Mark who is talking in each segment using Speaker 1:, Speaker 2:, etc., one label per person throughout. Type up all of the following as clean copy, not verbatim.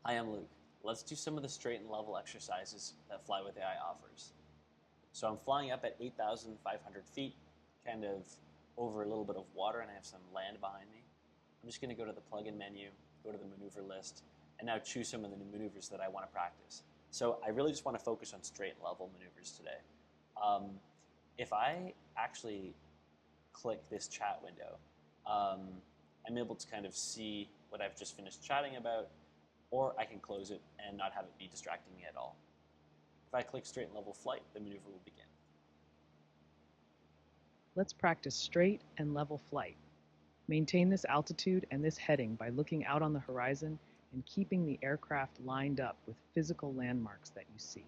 Speaker 1: Hi, I'm Luke. Let's do some of the straight and level exercises that Fly with AI offers. So I'm flying up at 8,500 feet, kind of over a little bit of water, and I have some land behind me. I'm just going to go to the plugin menu, go to the maneuver list, and now choose some of the new maneuvers that I want to practice. So I really just want to focus on straight and level maneuvers today. If I actually click this chat window, I'm able to kind of see what I've just finished chatting about, or I can close it and not have it be distracting me at all. If I click straight and level flight, the maneuver will begin.
Speaker 2: Let's practice straight and level flight. Maintain this altitude and this heading by looking out on the horizon and keeping the aircraft lined up with physical landmarks that you see.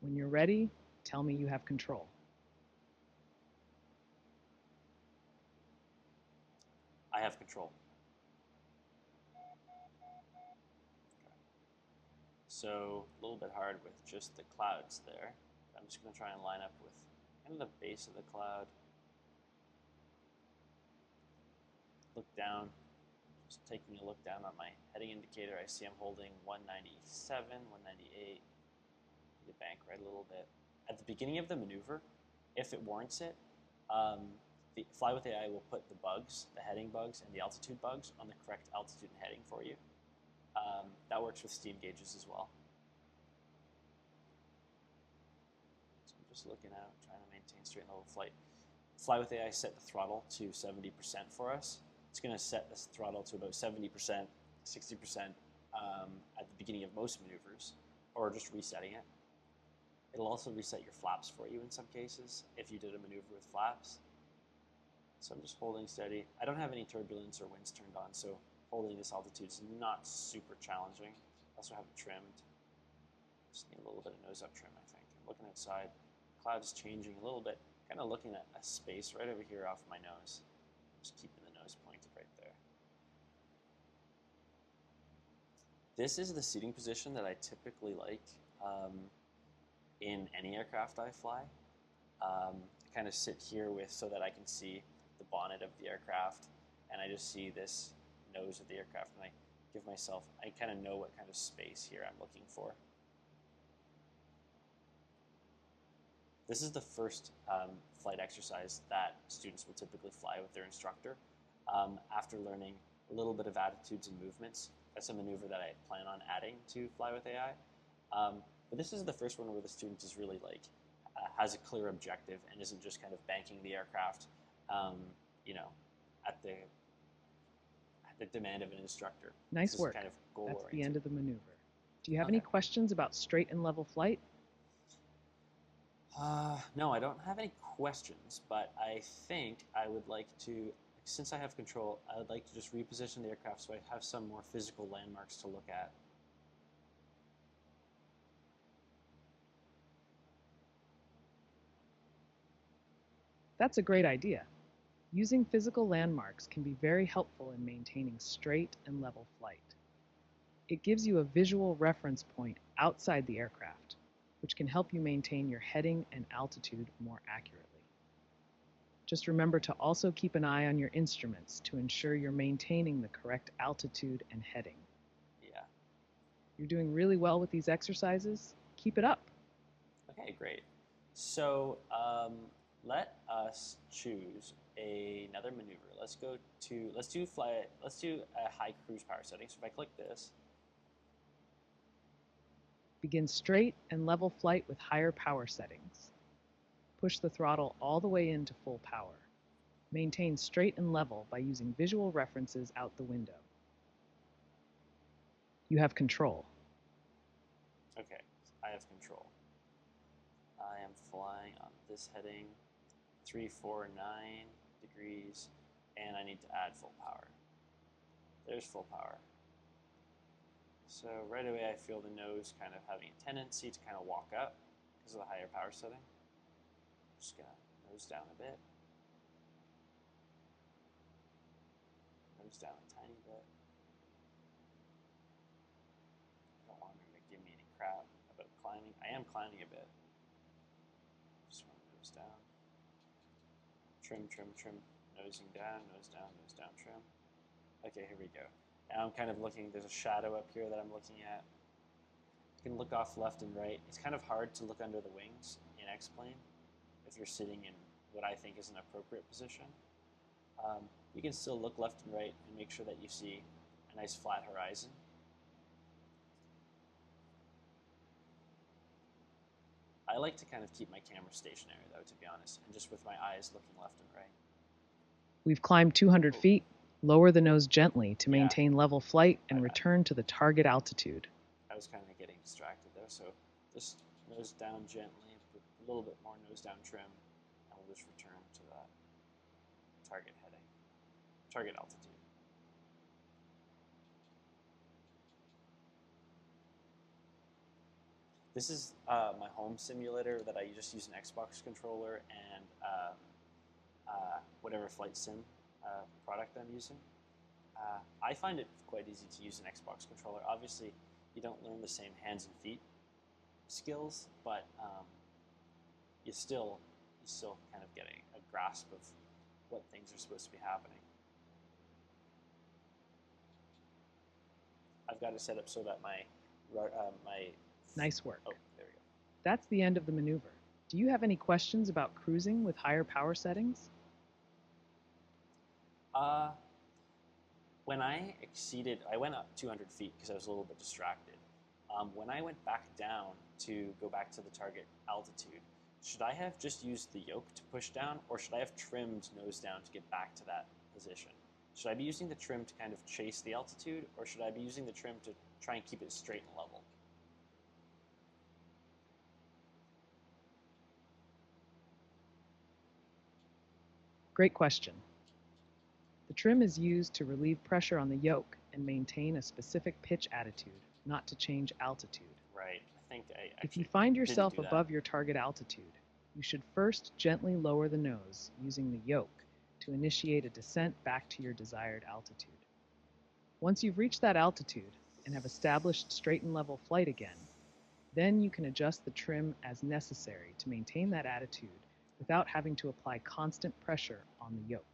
Speaker 2: When you're ready, tell me you have control.
Speaker 1: I have control. So a little bit hard with just the clouds there. I'm just going to try and line up with kind of the base of the cloud. Look down, just taking a look down on my heading indicator. I see I'm holding 197, 198. Need to bank right a little bit. At the beginning of the maneuver, if it warrants it, the Fly with AI will put the bugs, the heading bugs and the altitude bugs, on the correct altitude and heading for you. That works with steam gauges as well. So I'm just looking out, trying to maintain straight and level flight. Fly with AI set the throttle to 70% for us. It's going to set this throttle to about 70%, 60% at the beginning of most maneuvers, or just resetting it. It'll also reset your flaps for you in some cases if you did a maneuver with flaps. So I'm just holding steady. I don't have any turbulence or winds turned on, so holding this altitude is not super challenging. I also have it trimmed. Just need a little bit of nose-up trim, I think. I'm looking outside. Cloud is changing a little bit. Kind of looking at a space right over here off my nose. Just keeping the nose pointed right there. This is the seating position that I typically like in any aircraft I fly. I kind of sit here so that I can see the bonnet of the aircraft, and I just see this nose of the aircraft, and I kind of know what kind of space here I'm looking for. This is the first flight exercise that students will typically fly with their instructor. After learning a little bit of attitudes and movements, that's a maneuver that I plan on adding to Fly with AI. But this is the first one where the student is really has a clear objective and isn't just kind of banking the aircraft, at the demand of an instructor.
Speaker 2: Nice work.
Speaker 1: Kind of
Speaker 2: That's the end of the maneuver. Do you have
Speaker 1: Okay.
Speaker 2: any questions about straight and level flight?
Speaker 1: No, I don't have any questions, but I think I would like to, since I have control, I would like to just reposition the aircraft so I have some more physical landmarks to look at.
Speaker 2: That's a great idea. Using physical landmarks can be very helpful in maintaining straight and level flight. It gives you a visual reference point outside the aircraft, which can help you maintain your heading and altitude more accurately. Just remember to also keep an eye on your instruments to ensure you're maintaining the correct altitude and heading.
Speaker 1: Yeah.
Speaker 2: You're doing really well with these exercises. Keep it up.
Speaker 1: Okay, great. So let us choose another maneuver. Let's do a high cruise power setting. So if I click this,
Speaker 2: Begin straight and level flight with higher power settings. Push the throttle all the way into full power. Maintain straight and level by using visual references out the window. You have control.
Speaker 1: okay, I have control. I am flying on this heading, 349 degrees, and I need to add full power. There's full power. So right away I feel the nose kind of having a tendency to kind of walk up because of the higher power setting. I'm just going to nose down a bit. Nose down a tiny bit. I don't want her to give me any crap about climbing. I am climbing a bit. Just want to nose down. Trim, trim, trim. Nosing down, nose down, trim. Okay, here we go. And I'm kind of looking, there's a shadow up here that I'm looking at. You can look off left and right. It's kind of hard to look under the wings in X-plane if you're sitting in what I think is an appropriate position. You can still look left and right and make sure that you see a nice flat horizon. I like to kind of keep my camera stationary though, to be honest, and just with my eyes looking left and right.
Speaker 2: We've climbed 200 feet. Lower the nose gently to maintain level flight and return to the target altitude.
Speaker 1: I was kind of getting distracted there, so just nose down gently, put a little bit more nose down trim, and we'll just return to that target heading, target altitude. This is my home simulator that I just use an Xbox controller and whatever flight sim product I'm using. I find it quite easy to use an Xbox controller. Obviously, you don't learn the same hands and feet skills, but you still kind of get a grasp of what things are supposed to be happening. I've got it set up so that my
Speaker 2: Nice work.
Speaker 1: Oh, there we go.
Speaker 2: That's the end of the maneuver. Do you have any questions about cruising with higher power settings?
Speaker 1: When I went up 200 feet because I was a little bit distracted. When I went back down to go back to the target altitude, should I have just used the yoke to push down, or should I have trimmed nose down to get back to that position? Should I be using the trim to kind of chase the altitude, or should I be using the trim to try and keep it straight and level?
Speaker 2: Great question. The trim is used to relieve pressure on the yoke and maintain a specific pitch attitude, not to change altitude.
Speaker 1: Right. I think I
Speaker 2: If you find
Speaker 1: didn't
Speaker 2: yourself
Speaker 1: do that.
Speaker 2: above your target altitude, you should first gently lower the nose using the yoke to initiate a descent back to your desired altitude. Once you've reached that altitude and have established straight and level flight again, then you can adjust the trim as necessary to maintain that attitude without having to apply constant pressure on the yoke.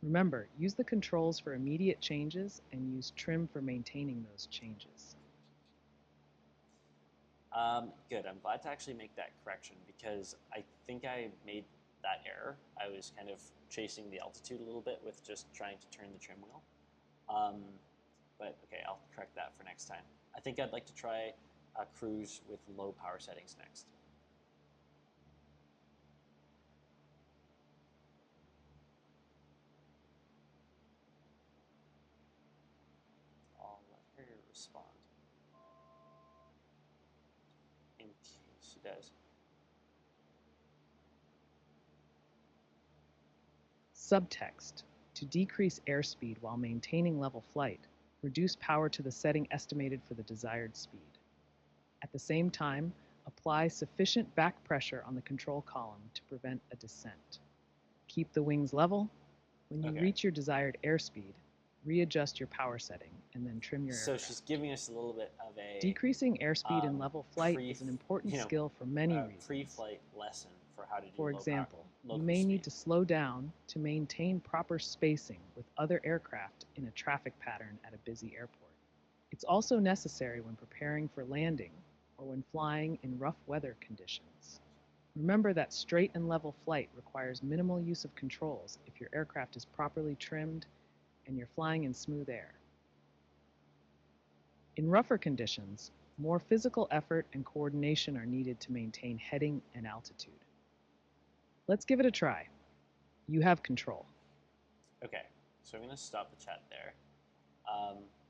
Speaker 2: Remember, use the controls for immediate changes and use trim for maintaining those changes.
Speaker 1: Good. I'm glad to actually make that correction because I think I made that error. I was kind of chasing the altitude a little bit with just trying to turn the trim wheel. But okay, I'll correct that for next time. I think I'd like to try a cruise with low power settings next. I'll let her respond in case she does.
Speaker 2: Subtext. To decrease airspeed while maintaining level flight, reduce power to the setting estimated for the desired speed. At the same time, apply sufficient back pressure on the control column to prevent a descent. Keep the wings level. When you reach your desired airspeed, readjust your power setting and then trim your aircraft.
Speaker 1: So she's giving us a little bit of a
Speaker 2: decreasing airspeed in level flight is an important skill for many reasons.
Speaker 1: Pre-flight lesson for how to do
Speaker 2: For example,
Speaker 1: low
Speaker 2: you may
Speaker 1: speed.
Speaker 2: need to slow down to maintain proper spacing with other aircraft in a traffic pattern at a busy airport. It's also necessary when preparing for landing or when flying in rough weather conditions. Remember that straight and level flight requires minimal use of controls if your aircraft is properly trimmed and you're flying in smooth air. In rougher conditions, more physical effort and coordination are needed to maintain heading and altitude. Let's give it a try. You have control.
Speaker 1: Okay, so I'm going to stop the chat there.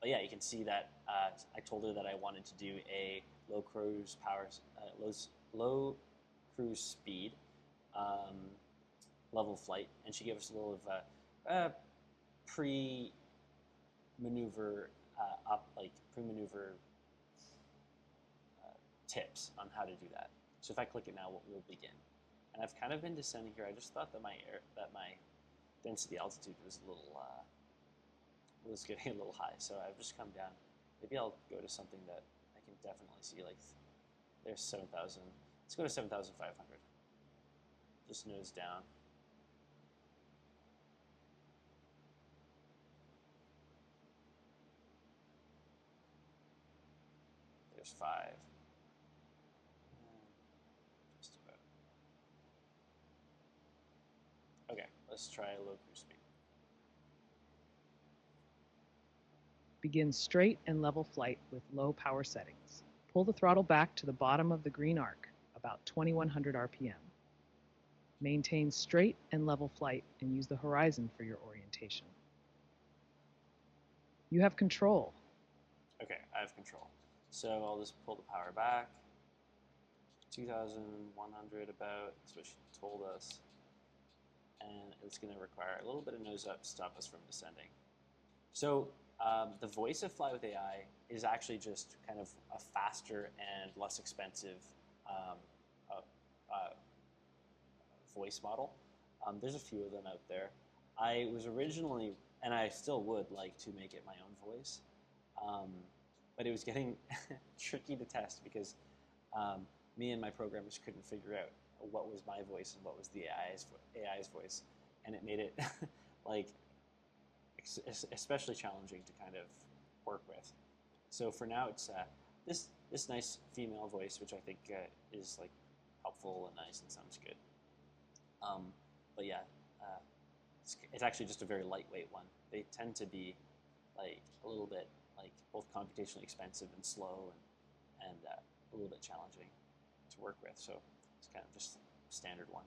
Speaker 1: But yeah, you can see that I told her that I wanted to do a low cruise speed level flight, and she gave us a little of pre-maneuver pre-maneuver tips on how to do that. So if I click it now, we'll begin. And I've kind of been descending here. I just thought that my density altitude was a little was getting a little high, so I've just come down. Maybe I'll go to something that I can definitely see. Like there's 7,000. Let's go to 7,500. Just nose down. there's 5. Just about. Okay, let's try low cruise speed.
Speaker 2: Begin straight and level flight with low power settings. Pull the throttle back to the bottom of the green arc, about 2100 RPM. Maintain straight and level flight and use the horizon for your orientation. You have control.
Speaker 1: Okay, I have control. So I'll just pull the power back. 2,100 about, that's what she told us. And it's going to require a little bit of nose up to stop us from descending. So the voice of Fly with AI is actually just kind of a faster and less expensive voice model. There's a few of them out there. I was originally, and I still would like to make it my own voice, but it was getting tricky to test because me and my programmers couldn't figure out what was my voice and what was the AI's voice, and it made it like especially challenging to kind of work with. So for now, it's this nice female voice, which I think is like helpful and nice and sounds good. But yeah, it's actually just a very lightweight one. They tend to be like a little bit like both computationally expensive and slow and a little bit challenging to work with. So it's kind of just a standard one.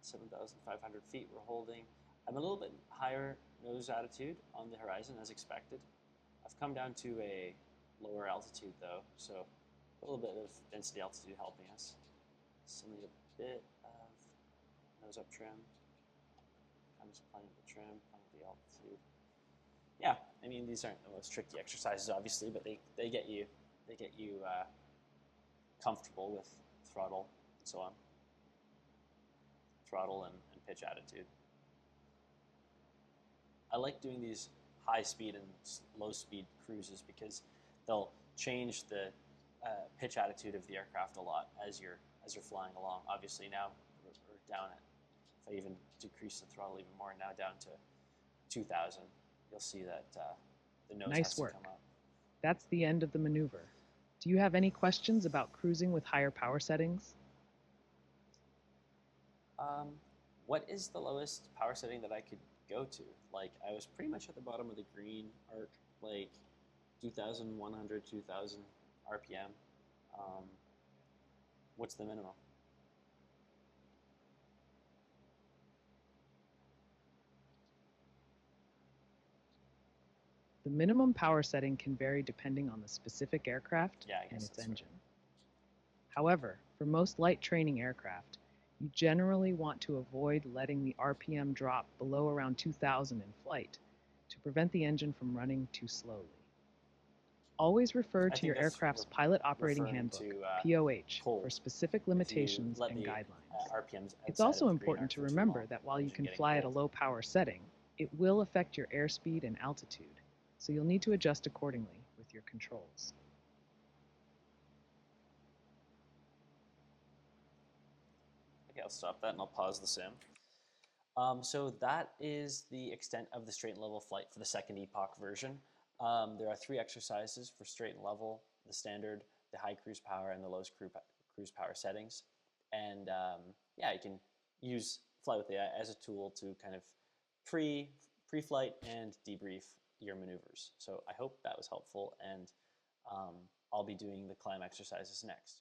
Speaker 1: 7,500 feet we're holding. I'm a little bit higher nose attitude on the horizon as expected. I've come down to a lower altitude though, so a little bit of density altitude helping us. Still need a bit of nose up trim. I'm just playing with the trim, playing with the altitude. Yeah, I mean these aren't the most tricky exercises obviously, but they get you comfortable with throttle and so on. Throttle and pitch attitude. I like doing these high speed and low speed cruises because they'll change the pitch attitude of the aircraft a lot as you're flying along. Obviously now we're down at, if I even decrease the throttle even more, now down to 2,000, you'll see that the nose has to come up.
Speaker 2: That's the end of the maneuver. Do you have any questions about cruising with higher power settings?
Speaker 1: What is the lowest power setting that I could go to? Like, I was pretty much at the bottom of the green arc, like 2,100, 2,000 RPM. What's the minimum?
Speaker 2: The minimum power setting can vary depending on the specific aircraft and its engine. Right. However, for most light training aircraft, you generally want to avoid letting the RPM drop below around 2,000 in flight to prevent the engine from running too slowly. Always refer to your aircraft's Pilot Operating Handbook, POH, for specific limitations and guidelines. It's also important to remember that while you can fly at a low power setting, it will affect your airspeed and altitude, so you'll need to adjust accordingly with your controls.
Speaker 1: Okay, I'll stop that and I'll pause the sim. So that is the extent of the straight and level flight for the second EPOCH version. There are 3 exercises for straight and level: the standard, the high cruise power, and the low cruise power settings. And yeah, you can use Fly with AI as a tool to kind of pre-flight and debrief your maneuvers. So I hope that was helpful, and I'll be doing the climb exercises next.